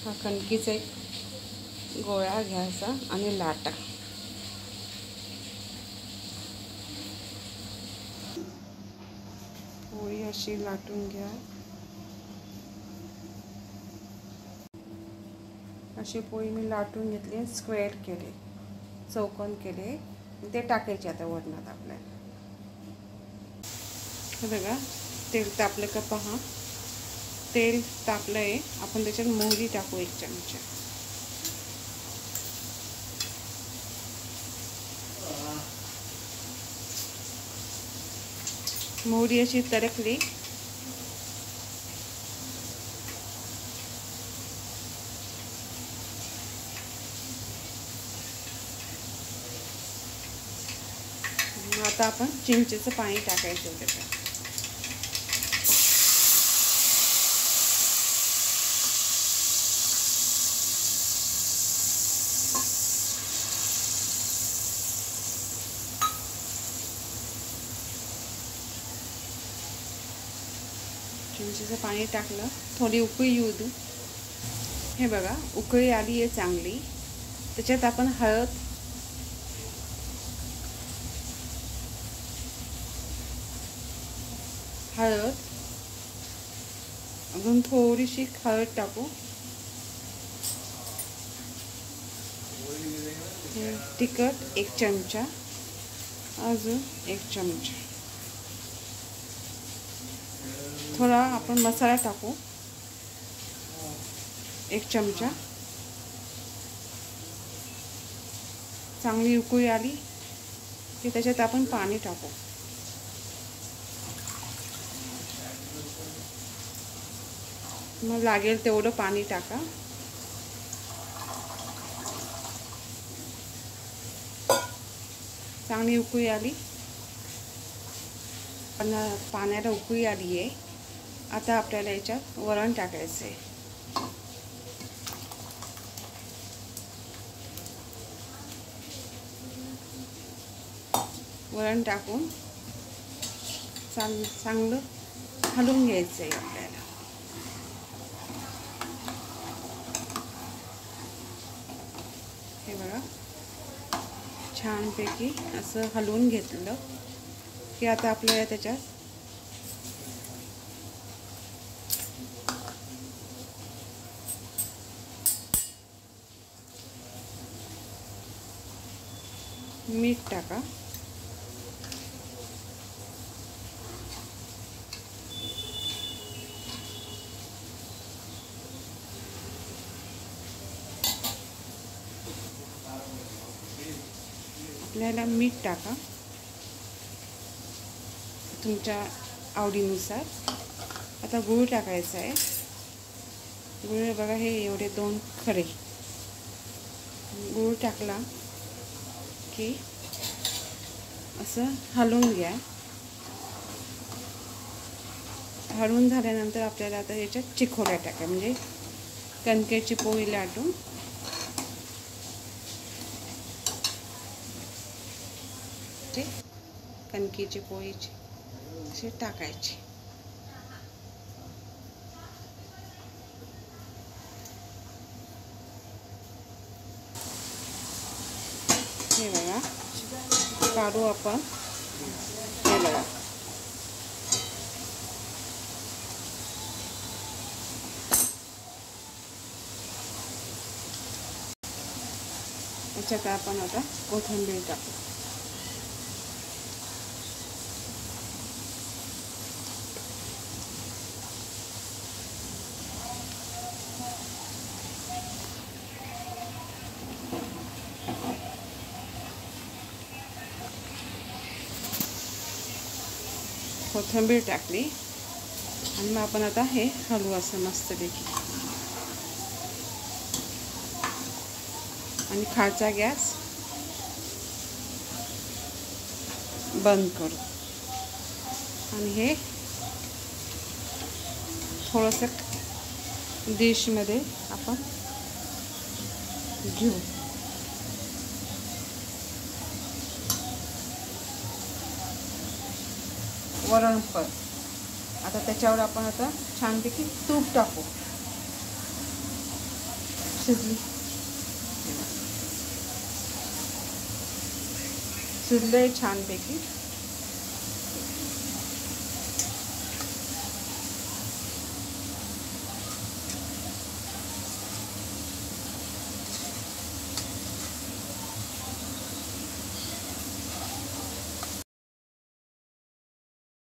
हा कणकीचा एक गोळा घ्यायचा आणि लाटा. पोळी अशी लाटून घ्या. अशी पोळी मी लाटून घेतली, स्क्वेअर केले, चौकोन केले. ते टाकायचे आता वरणात आपल्याला. हे बघा तेल तापलं का पहा. तेल तापलं आहे. आपण त्याच्यात मोहरी टाकू 1 चमचा. मोहरी अशी तडकली आता आपण चिंचेचं पाणी टाकायचं त्याच्यात. चिंचेचं पाणी टाकलं, थोडी उकळी येऊ दू. हे बघा उकळी आली आहे चांगली. त्याच्यात आपण हळद, अजून थोडीशी हळद टाकू. तिखट 1 चमचा, अजून 1 चमचा. थोडा आपण मसाला टाकू 1 चमचा. चांगली उकळी आली की त्याच्यात आपण पाणी टाकू. मग लागेल तेवढं पाणी टाका. चांगली उकळी आली, पाण्याला उकळी आली आहे. आता आपल्याला याच्यात वरण टाकायचं आहे. वरण टाकून चांगलं हलवून घ्यायचं आहे आपल्याला. हे बघा छानपैकी असं हलवून घेतलं की आता आपल्याला त्याच्यात मीठ टाका. आपल्याला मीठ टाका तुमच्या आवडीनुसार. आता गूळ टाकायचा आहे. गूळ बघा हे एवढे 2 खडे गूळ टाकला की असं हलवून घ्या. हलवून झाल्यानंतर आपल्याला आता याच्यात चिकोड्या टाका, म्हणजे कणकेची पोळी लाटून कणकेची पोळीची असे टाकायची. हे बघा काढू आपण. हे बघा याच्यात आपण आता कोथिंबीर टाकू. कोथिंबीर टाकली आणि मग आपण आता हे हलवू असं मस्तपैकी. आणि खालचा गॅस बंद करू आणि हे थोडंसं डिशमध्ये आपण घेऊ. वरण पण आता त्याच्यावर आपण आता छानपैकी तूप टाकू. शिजली, शिजलंय छानपैकी.